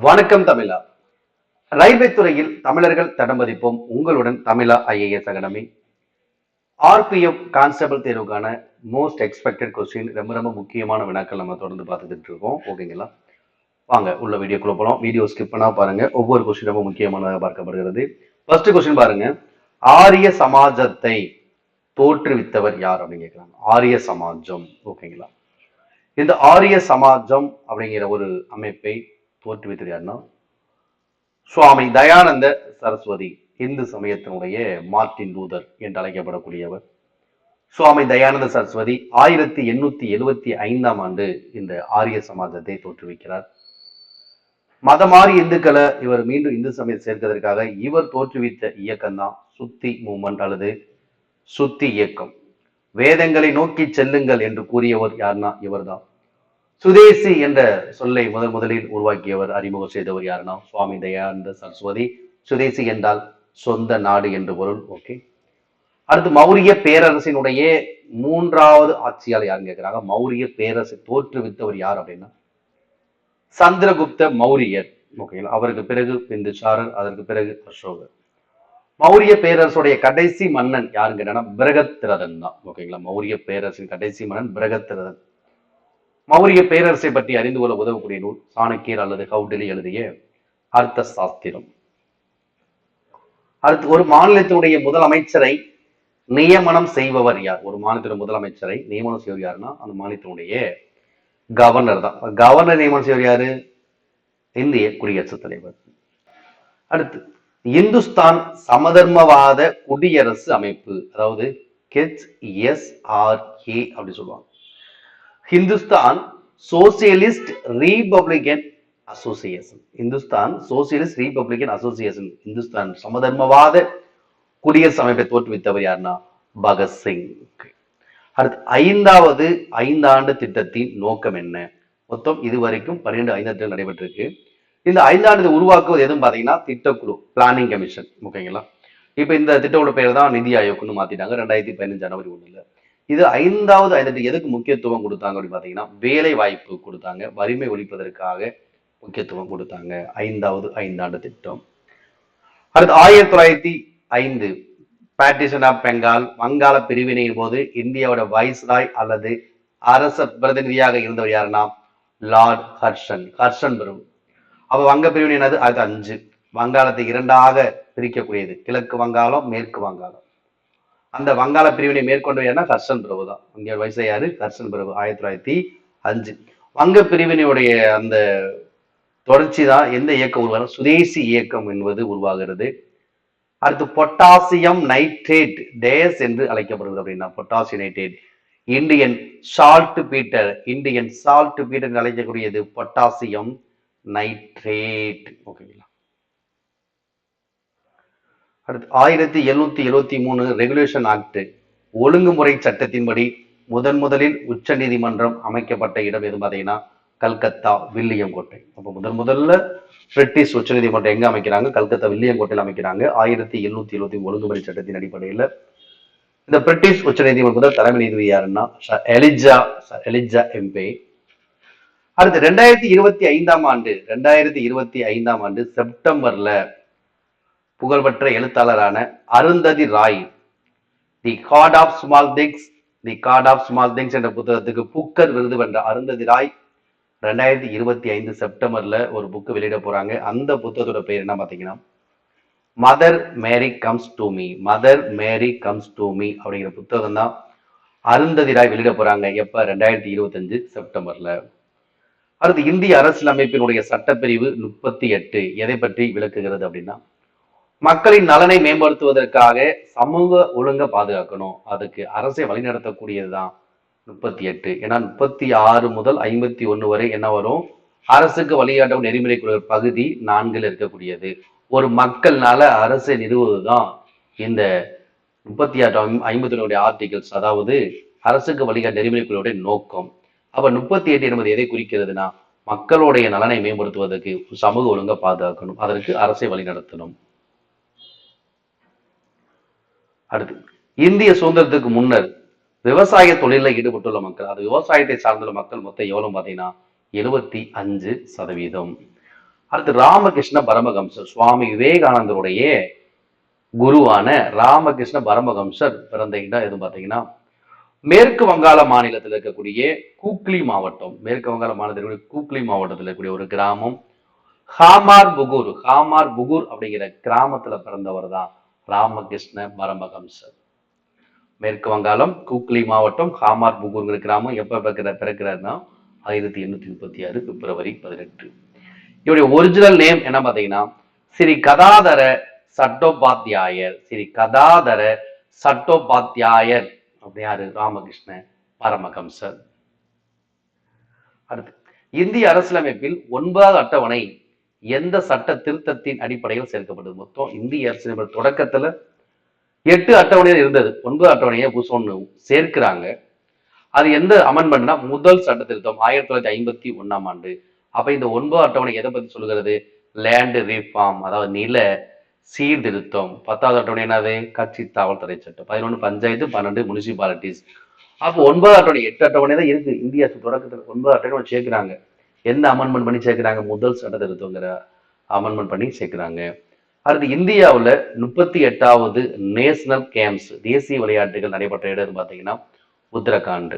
வணக்கம் தமிழா. ரயில்வே துறையில் தமிழர்கள் தடமதிப்போம். உங்களுடன் தமிழா ஐஏஎஸ் அகாடமி. ஆர்பிஎஃப் கான்ஸ்டபிள் தேர்வுக்கான மோஸ்ட் எக்ஸ்பெக்டட் கொஸ்டின், ரொம்ப ரொம்ப முக்கியமான வினாக்கள் நம்ம தொடர்ந்து பார்த்துட்டு இருக்கோம். ஓகேங்களா? வாங்க உள்ள வீடியோக்குள்ள போலாம். வீடியோ ஸ்கிப் பண்ணா பாருங்க. ஒவ்வொரு கொஸ்டின் ரொம்ப முக்கியமானதாக பார்க்கப்படுகிறது. ஃபர்ஸ்ட் கொஸ்டின் பாருங்க. ஆரிய சமாஜத்தை தோற்றுவித்தவர் யார் அப்படின்னு கேட்கிறாங்க. ஆரிய சமாஜம். ஓகேங்களா? இந்த ஆரிய சமாஜம் அப்படிங்கிற ஒரு அமைப்பை தோற்றுவித்தது யாருன்னா சுவாமி தயானந்த சரஸ்வதி. இந்து சமயத்தினுடைய மார்ட்டின் லூதர் என்று அழைக்கப்படக்கூடியவர் சுவாமி தயானந்த சரஸ்வதி 1875 இந்த ஆரிய சமாஜத்தை தோற்றுவிக்கிறார். மதமாறி இந்துக்களை இவர் மீண்டும் இந்து சமயத்தை சேர்க்கிறதுக்காக இவர் தோற்றுவித்த இயக்கம் தான் சுத்தி மூமெண்ட் அல்லது சுத்தி இயக்கம். வேதங்களை நோக்கி செல்லுங்கள் என்று கூறியவர் யாருன்னா இவர்தான். சுதேசி என்ற சொல்லை முதலில் உருவாக்கியவர், அறிமுகம் செய்தவர் யாருன்னா சுவாமி தயானந்த சரஸ்வதி. சுதேசி என்றால் சொந்த நாடு என்று பொருள். ஓகே. அடுத்து மௌரிய பேரரசினுடைய மூன்றாவது ஆட்சியாளர் யாருன்னு கேட்கிறாங்க. மௌரிய பேரரசை தோற்றுவித்தவர் யார் அப்படின்னா சந்திரகுப்த மௌரியர். ஓகேங்களா? அவருக்கு பிறகு பிந்துசாரர், அதற்கு பிறகு அசோகர். மௌரிய பேரரசுடைய கடைசி மன்னன் யாருன்னு கேட்டா பிரகத்ரதன் தான். ஓகேங்களா? மௌரிய பேரரசின் கடைசி மன்னன் பிரகத்ரதன். மௌரிய பேரரசை பற்றி அறிந்து கொள்ள உதவக்கூடிய நூல் சாணக்கியர் அல்லது கௌடிலி எழுதிய அர்த்த சாஸ்திரம். அடுத்து, ஒரு மாநிலத்தினுடைய முதலமைச்சரை நியமனம் செய்பவர் யார்? ஒரு மாநிலத்தினுடைய முதலமைச்சரை நியமனம் செய்வது யாருன்னா அந்த மாநிலத்தினுடைய கவர்னர் தான். கவர்னர் நியமனம் செய்வது யாரு? இந்திய குடியரசுத் தலைவர். அடுத்து, இந்துஸ்தான் சமதர்மவாத குடியரசு அமைப்பு, அதாவது HSRA அப்படி சொல்லுவாங்க. Hindustan Socialist Republican Association. Hindustan Socialist Republican Association, Hindustan சமதர்மவாத குடியரசு அமைப்பை தோற்றுவித்தவர் யாருன்னா பகத்சிங். அடுத்து, 5வது ஐந்தாண்டு திட்டத்தின் நோக்கம் என்ன? மொத்தம் இதுவரைக்கும் 12 ஐந்தாண்டுகள் நடைபெற்றிருக்கு. இந்த 5 உருவாக்குவது எதுவும் பாத்தீங்கன்னா திட்டக்குழு, பிளானிங் கமிஷன். ஓகேங்களா? இப்ப இந்த திட்டக்குழு பேர் தான் நிதி ஆயோக்னு மாத்திட்டாங்க 2015 ஜனவரி 1. இது 5வது ஐந்தாண்டு எதுக்கு முக்கியத்துவம் கொடுத்தாங்க அப்படின்னு பாத்தீங்கன்னா வேலை வாய்ப்பு கொடுத்தாங்க, வறுமை ஒழிப்பதற்காக முக்கியத்துவம் கொடுத்தாங்க. 5வது ஐந்தாண்டு திட்டம். அடுத்து 1905 பார்ட்டிஷன் ஆஃப் பெங்கால், வங்காள பிரிவினையின் போது இந்தியாவோட வைஸ்ராய் அல்லது அரச பிரதிநிதியாக இருந்தவர் யாருன்னா லார்ட் ஹர்ஷன். ஹர்ஷன் பிரபு. அப்ப வங்க பிரிவினை என்னது? 5 வங்காளத்தை 2ஆக பிரிக்கக்கூடியது, கிழக்கு வங்காளம், மேற்கு வங்காளம். அந்த வங்காள பிரிவினை மேற்கொண்டவர் ஹர்ஷன் பிரபு தான். இந்திய வயசு யாரு? ஹர்ஷன் பிரபு. 1905 வங்க பிரிவினையுடைய அந்த தொடர்ச்சி தான் எந்த இயக்கம் உருவாக? சுதேசி இயக்கம் என்பது உருவாகிறது. அடுத்து, பொட்டாசியம் நைட்ரேட் டேஸ் என்று அழைக்கப்படுகிறது அப்படின்னா potassium nitrate Indian salt peter. Indian salt peter அழைக்கக்கூடியது பொட்டாசியம் நைட்ரேட். ஓகேங்களா? அடுத்து, 1773 ரெகுலேஷன் ஆக்ட், ஒழுங்குமுறை சட்டத்தின்படி முதலில் உச்ச நீதிமன்றம் அமைக்கப்பட்ட இடம் எது பார்த்தீங்கன்னா கல்கத்தா வில்லியம் கோட்டை. அப்போ முதல்ல பிரிட்டிஷ் உச்ச நீதிமன்றம் எங்க அமைக்கிறாங்க? கல்கத்தா வில்லியம் கோட்டையில் அமைக்கிறாங்க. 1773 ஒழுங்குமுறை சட்டத்தின் அடிப்படையில் இந்த பிரிட்டிஷ் உச்ச நீதிமன்ற தலைமை நீதிபதி யாருன்னா எலிஜா எம்பே. அடுத்து 2025 செப்டம்பர்ல புகழ்பெற்ற எழுத்தாளரான அருந்ததி ராய் தி காட் ஆஃப் ஸ்மால் திங்ஸ் என்ற புத்தகத்துக்கு புக்கர் விருது வென்ற அருந்ததி ராய் 2025 செப்டம்பர்ல ஒரு புக்கு வெளியிட போறாங்க. அந்த புத்தகத்தோட பேர் என்ன பாத்தீங்கன்னா Mother Mary comes to me. Mother Mary comes to me அப்படிங்கிற புத்தகம் தான் அருந்ததி ராய் வெளியிட போறாங்க. எப்ப? 2025 செப்டம்பர்ல. அடுத்து, இந்திய அரசியலமைப்பினுடைய சட்டப்பிரிவு 38 எதை பற்றி விளக்குகிறது அப்படின்னா மக்களின் நலனை மேம்படுத்துவதற்காக சமூக ஒழுங்கை பாதுகாக்கணும், அதுக்கு அரசை வழிநடத்தக்கூடியதுதான் 38. ஏன்னா 36 முதல் 51 வரை என்ன வரும்? அரசுக்கு வழிகாட்டும் நெறிமுறை பகுதி 4 இருக்கக்கூடியது. ஒரு மக்கள்னால அரசை நிறுவுவதுதான் இந்த 36 51 ஆர்டிகல்ஸ், அதாவது அரசுக்கு வழிகாட்டு நெறிமுறை நோக்கம். அப்ப 38 என்பது எதை குறிக்கிறதுனா மக்களுடைய நலனை மேம்படுத்துவதற்கு சமூக ஒழுங்கை பாதுகாக்கணும், அதற்கு அரசை வழிநடத்தணும். அடுத்து, இந்திய சுதந்திரத்துக்கு முன்னர் விவசாய தொழிலில் ஈடுபட்டுள்ள மக்கள், அது விவசாயத்தை சார்ந்துள்ள மக்கள் மொத்தம் எவ்வளவு பார்த்தீங்கன்னா 75%. அடுத்து ராமகிருஷ்ண பரமஹம்சர், சுவாமி விவேகானந்தருடைய குருவான ராமகிருஷ்ண பரமஹம்சர் பிறந்த இடம் எது பார்த்தீங்கன்னா மேற்கு வங்காள மாநிலத்தில் இருக்கக்கூடிய கூக்லி மாவட்டம். மேற்கு வங்காள மாநிலத்தில் கூக்லி மாவட்டத்தில் இருக்கக்கூடிய ஒரு கிராமம் ஹாமார் புகூர். ஹாமார் புகூர் அப்படிங்கிற கிராமத்துல பிறந்தவர் தான் ராமகிருஷ்ண பரமஹம்சர். மேற்கு வங்காளம் கூக்லி மாவட்டம் ஹாமார் புகூர்ங்கிற கிராமம் எப்ப பிறக்கிறாருன்னா 1836 பிப்ரவரி 18. இவருடைய ஒரிஜினல் நேம் என்ன பாத்தீங்கன்னா ஸ்ரீ கதாதர சட்டோபாத்தியாயர். ஸ்ரீ கதாதர சட்டோபாத்தியாயர் அப்படி யாரு? ராமகிருஷ்ண பரமஹம்சர். அடுத்து இந்திய அரசியலமைப்பில் 9வது அட்டவணை எந்த சட்ட திருத்தத்தின் அடிப்படையில் சேர்க்கப்பட்டது? மொத்தம் இந்திய அரசியலமைப்பு தொடக்கத்துல 8 அட்டவணையில் இருந்தது. 9 அட்டவணையை புதுசு சேர்க்கிறாங்க. அது எந்த அமெண்ட்மெண்ட்னா முதல் சட்ட திருத்தம் 1951ஆம் ஆண்டு. அப்ப இந்த 9 அட்டவணை எதை பத்தி சொல்லுகிறது? லேண்ட் ரீஃபார்ம், அதாவது நில சீர்திருத்தம். 10வது அட்டவணை என்னது? கட்சி தாவல் தடை சட்டம். 11 பஞ்சாயத்து, 12 முனிசிபாலிட்டிஸ். அப்போ 9 அட்டவணை 8 அட்டவணை தான் இருக்கு. இந்திய தொடக்கத்தில் 9 அட்டவணை சேர்க்கிறாங்க. என்ன அமெண்ட்மெண்ட் பண்ணி சேர்க்கிறாங்க? முதல் சட்ட திருத்தங்கிற அமெண்ட்மெண்ட் பண்ணி சேர்க்கிறாங்க. அடுத்து இந்தியாவில் 38வது நேஷனல் கேம்ஸ் தேசிய விளையாட்டுகள் நடைபெற்ற இடம் பார்த்தீங்கன்னா உத்தரகாண்ட்.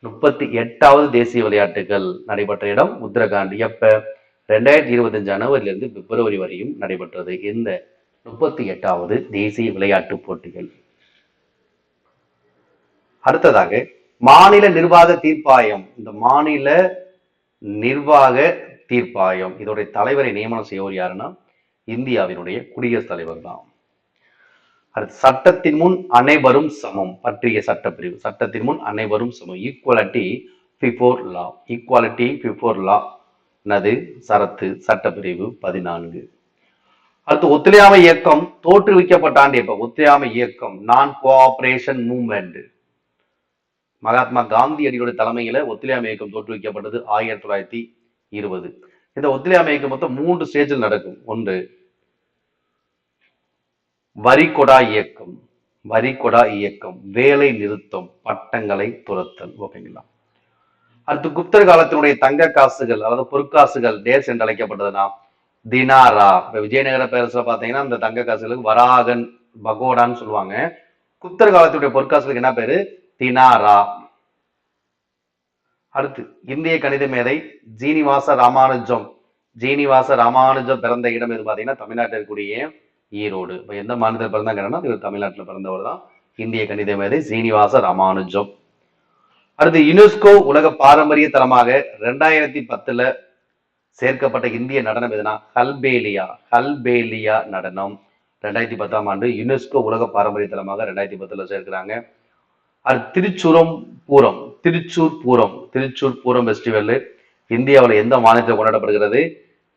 38வது தேசிய விளையாட்டுகள் நடைபெற்ற இடம் உத்தரகாண்ட். எப்ப? 2025 ஜனவரியிலிருந்து பிப்ரவரி வரையும் நடைபெற்றது இந்த 38வது தேசிய விளையாட்டு போட்டிகள். அடுத்ததாக மாநில நிர்வாக தீர்ப்பாயம். இந்த மாநில நிர்வாக தீர்ப்பாயம் இதோடைய தலைவரை நியமனம் செய்வோர் யாருன்னா இந்தியாவினுடைய குடியரசுத் தலைவர் தான். அடுத்து சட்டத்தின் முன் அனைவரும் சமம் பற்றிய சட்டப்பிரிவு. சட்டத்தின் முன் அனைவரும் சமம், equality before law. Equality before law நது சரத்து சட்டப்பிரிவு 14. அடுத்து ஒத்துழையாமை இயக்கம் தோற்றுவிக்கப்பட்ட ஆண்டு எப்ப? ஒத்துழையாமை இயக்கம் நான் கோஆபரேஷன் மூவ்மெண்ட். மகாத்மா காந்தியடிகளுடைய தலைமையில ஒத்துழையாமை இயக்கம் தோற்றுவிக்கப்பட்டது 1920. இந்த ஒத்துழையாமை இயக்கம் மொத்தம் 3 ஸ்டேஜில் நடக்கும். ஒன்று வரிகொடா இயக்கம். வரிகொடா இயக்கம், வேலை நிறுத்தம், பட்டங்களை துரத்தல். ஓகேங்களா? அடுத்து குப்தர் காலத்தினுடைய தங்க காசுகள் அதாவது பொற்காசுகள் டேஸ் என்று அழைக்கப்பட்டதுன்னா தினாரா. இப்ப விஜயநகர பேரரசுல பாத்தீங்கன்னா இந்த தங்க காசுகளுக்கு வராகன் பகோடான்னு சொல்லுவாங்க. குப்தர் காலத்துடைய பொற்காசுகளுக்கு என்ன பேரு? தினாரா. அடுத்து இந்திய கணித மேதை ஜீனிவாச ராமானுஜம். ஜீனிவாச ராமானுஜம் பிறந்த இடம் எது பாத்தீங்கன்னா தமிழ்நாட்டில் இருக்கக்கூடிய ஈரோடு. இப்ப எந்த மாநிலத்தில் பிறந்தாங்கன்னா இவர் தமிழ்நாட்டில் பிறந்தவர் தான் இந்திய கணித மேதை சீனிவாச ராமானுஜம். அடுத்து யுனெஸ்கோ உலக பாரம்பரிய தலமாக 2010 சேர்க்கப்பட்ட இந்திய நடனம் எதுனா ஹல்பேலியா. ஹல்பேலியா நடனம் 2010ஆம் ஆண்டு யுனெஸ்கோ உலக பாரம்பரிய தலமாக 2010 சேர்க்கிறாங்க. அது திருச்சூரம் பூரம். திருச்சூர் பூரம். திருச்சூர் பூரம் பெஸ்டிவல் இந்தியாவில் எந்த மாநிலத்தில் கொண்டாடப்படுகிறது?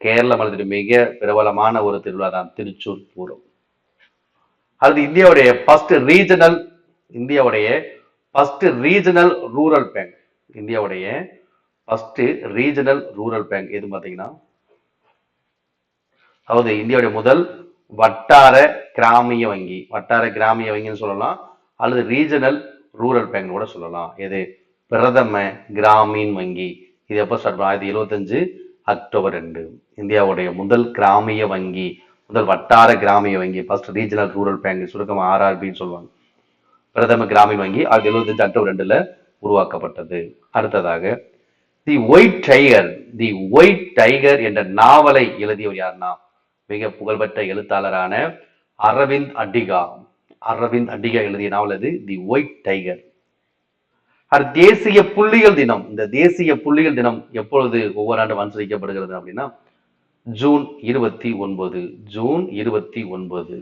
கேரள மாநிலத்தில் மிக பிரபலமான ஒரு திருவிழா தான் திருச்சூர் பூரம். அது இந்தியாவுடைய ஃபர்ஸ்ட் ரீஜனல் ரூரல் பேங்க். இந்தியாவுடைய ஃபர்ஸ்ட் ரீஜனல் ரூரல் பேங்க் எது பாத்தீங்கன்னா அதாவது இந்தியாவுடைய முதல் வட்டார கிராமிய வங்கி. வட்டார கிராமிய வங்கின்னு சொல்லலாம் அல்லது ரீஜனல் ரூரல் பேங்க் கூட சொல்லலாம். எது? பிரதம கிராமீன் வங்கி. இது எப்போ ஸ்டார்ட் பண்ண? 1975 அக்டோபர் 2. இந்தியாவுடைய முதல் கிராமிய வங்கி, முதல் வட்டார கிராமிய வங்கி, ஃபர்ஸ்ட் ரீஜனல் ரூரல் பேங்க், சுருக்கமாக RRBன்னு சொல்லுவாங்க. பிரதம கிராமீன் வங்கி 1975 அக்டோபர் 2 உருவாக்கப்பட்டது. அடுத்ததாக the white tiger. The white tiger என்ற நாவலை எழுதியவர் யாருன்னா மிக புகழ்பெற்ற எழுத்தாளரான அரவிந்த் அடிகா. அரவிந்த் அடிகா எழுதிய நாவல் அது தி ஒயிட் டைகர். தேசிய புள்ளிகள் தினம். இந்த தேசிய புள்ளிகள் தினம் எப்பொழுது ஒவ்வொரு ஆண்டும் அனுசரிக்கப்படுகிறது அப்படின்னா ஜூன் 29. ஜூன் 29.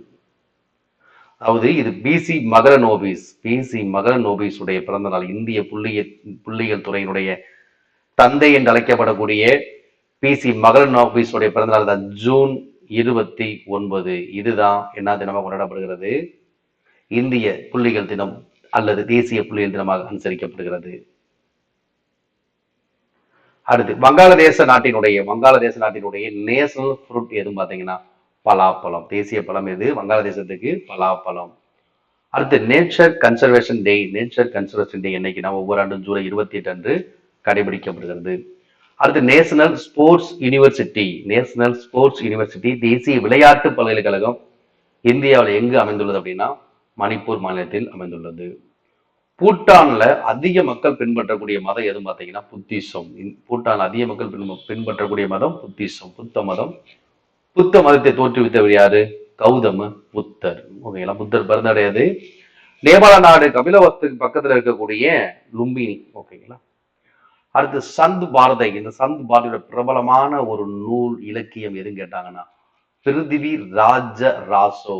அதாவது இது பிசி மகரநோபிஸ். பிசி மகரநோபிஸ் உடைய பிறந்த நாள். இந்திய புள்ளியியல் துறையினுடைய தந்தை என்று அழைக்கப்படக்கூடிய பிசி மகரநோபிஸ் உடைய பிறந்த நாள் தான் ஜூன் 29. இதுதான் என்ன தினமாக கொண்டாடப்படுகிறது? இந்திய புள்ளிகள் தினம் அல்லது தேசிய புள்ளியியல் தினமாக அனுசரிக்கப்படுகிறது. அடுத்து வங்காளதேச நாட்டினுடைய நேஷனல் ஃப்ரூட் எதுவும் பார்த்தீங்கன்னா பலாப்பழம். தேசிய பழம் எது? வங்காளதேசத்துக்கு பலாப்பழம். அடுத்து நேச்சர் கன்சர்வேஷன் டே. நேச்சர் கன்சர்வேஷன் டே என்னைக்குன்னா ஒவ்வொரு ஆண்டும் ஜூலை 28 அன்று கடைபிடிக்கப்படுகிறது. அடுத்து national sports university. National sports university தேசிய விளையாட்டு பல்கலைக்கழகம் இந்தியாவில் எங்கு அமைந்துள்ளது அப்படின்னா மணிப்பூர் மாநிலத்தில் அமைந்துள்ளது. பூட்டான்ல அதிக மக்கள் பின்பற்றக்கூடிய மதம் எதுவும் பார்த்தீங்கன்னா புத்திசம். பூட்டான் அதிக மக்கள் பின்பற்றக்கூடிய மதம் புத்திசம், புத்த மதம். புத்த மதத்தை தோற்றுவித்தவர் யாரு? கௌதம புத்தர். ஓகேங்களா, புத்தர் பிறந்தடையாது. நேபாள நாடு கபிலவஸ்துக்கு பக்கத்துல இருக்கக்கூடிய லும்பினி. ஓகேங்களா. அடுத்து சந்த் பாரதை. இந்த சந்த் பாரதியோட பிரபலமான ஒரு நூல் இலக்கியம் எதுன்னு கேட்டாங்கன்னா பிருத்திவி ராஜ ராசோ.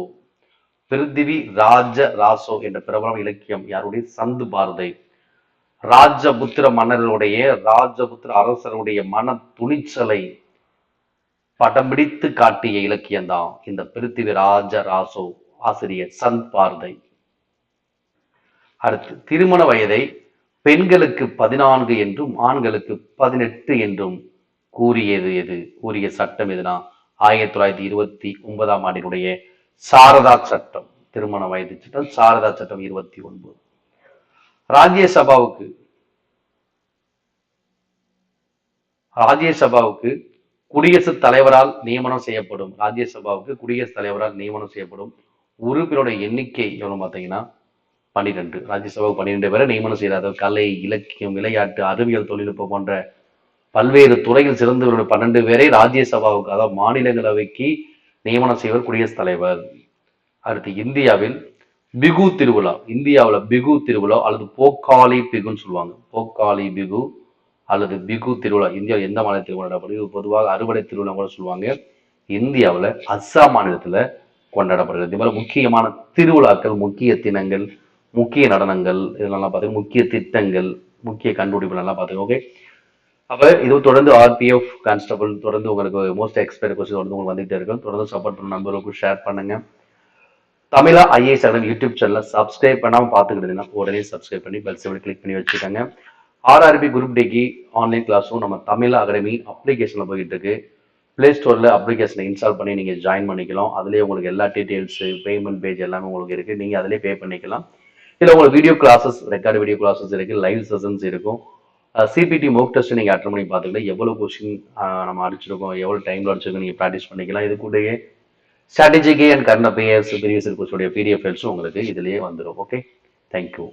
பிருத்திவி ராஜ ராசோ என்ற பிரபலம் இலக்கியம் யாருடைய? சந்து பாரதை. ராஜபுத்திர மன்னர்களுடைய, ராஜபுத்திர அரசருடைய மன துணிச்சலை படம் பிடித்து காட்டிய இலக்கியம் தான் இந்த பிருத்திவி ராஜ ராசோ. ஆசிரியர் சந்த் பாரதை. அடுத்து திருமண வயதை பெண்களுக்கு 14 என்றும் ஆண்களுக்கு 18 என்றும் கூறியது எது? கூறிய சட்டம் எதுனா 1929 ஆண்டினுடைய சாரதா சட்டம். திருமண வயது சட்டம் சாரதா சட்டம் 29. ராஜ்யசபாவுக்கு குடியரசுத் தலைவரால் நியமனம் செய்யப்படும். ராஜ்யசபாவுக்கு குடியரசுத் தலைவரால் நியமனம் செய்யப்படும் உறுப்பினருடைய எண்ணிக்கை எவ்வளவு பார்த்தீங்கன்னா 12. ராஜ்யசபாவுக்கு 12 பேரை நியமனம் செய்யறாரு. கலை, இலக்கியம், விளையாட்டு, அறிவியல், தொழில்நுட்பம் போன்ற பல்வேறு துறையில் சிறந்தவர்களுடைய 12 பேரை ராஜ்யசபாவுக்கு, அதாவது மாநிலங்களவைக்கு நியமனம் செய்வர் குடியரசுத் தலைவர். அடுத்து இந்தியாவில் பிகு திருவிழா. இந்தியாவில் பிகு திருவிழா அல்லது போக்காலி பிகுன்னு சொல்லுவாங்க. போக்காலி பிகு அல்லது பிகு திருவிழா இந்தியாவில் எந்த மாநிலத்தில் கொண்டாடப்படுது? பொதுவாக அறுவடை திருவிழா கூட சொல்லுவாங்க. இந்தியாவில் அஸ்ஸாம் மாநிலத்தில் கொண்டாடப்படுகிறது. இது மாதிரி முக்கியமான திருவிழாக்கள், முக்கிய தினங்கள், முக்கிய நடனங்கள், இதெல்லாம் பார்த்தீங்கன்னா முக்கிய திட்டங்கள், முக்கிய கண்டுபிடிப்புகள் எல்லாம் பார்த்துக்கோங்க. ஓகே, அப்போ இது தொடர்ந்து ஆர்பிஎஃப் கான்ஸ்டபிள் தொடர்ந்து உங்களுக்கு மோஸ்ட் எக்ஸ்பெக்ட் கொஸ்டின் தொடர்ந்து உங்களுக்கு வந்துகிட்டே இருக்கும். தொடர்ந்து சப்போர்ட் பண்ண நண்பர்களுக்கும் ஷேர் பண்ணுங்க. தமிழா ஐஏஎஸ் அகாடமி யூடியூப் சேனலை சப்ஸ்கிரைப் பண்ணாமல் பார்த்துக்கிட்டீங்கன்னா உடனே சப்ஸ்கிரைப் பண்ணி பெல் சிம்பிள் கிளிக் பண்ணி வச்சுக்கோங்க. ஆர்ஆர்பி குரூப் டேக்கு ஆன்லைன் கிளாஸும் நம்ம தமிழா அகாடமி அப்ளிகேஷனில் போயிட்டு இருக்கு. பிளே ஸ்டோரில் அப்ளிகேஷனை இன்ஸ்டால் பண்ணி நீங்கள் ஜாயின் பண்ணிக்கலாம். அதுலேயே உங்களுக்கு எல்லா டீட்டெயில்ஸு, பேமெண்ட் பேஜ் எல்லாமே உங்களுக்கு இருக்குது. நீங்கள் அதிலே பே பண்ணிக்கலாம். இதில் உங்களுக்கு video classes, record video classes இருக்குது, லைவ் செஷன்ஸ் இருக்கும். சிபிடி மோக் டெஸ்ட் நீங்கள் அட்டன் பண்ணி பார்த்துக்கலாம். எவ்வளோ கொஸ்டின் நம்ம அடிச்சிருக்கோம், எவ்வளோ டைமில் அடிச்சிருக்கோம், நீங்கள் ப்ராக்டிஸ் பண்ணிக்கலாம். இது கூடயே ஸ்ட்ராட்டஜிக்கே அண்ட் கரண்ட் அஃபேர்ஸ் ப்ரீவியஸ் கொஸ்டினுடைய பிடிஎஃப் ஃபைல்ஸும் உங்களுக்கு இதுலேயே வந்துடும். Okay, thank you.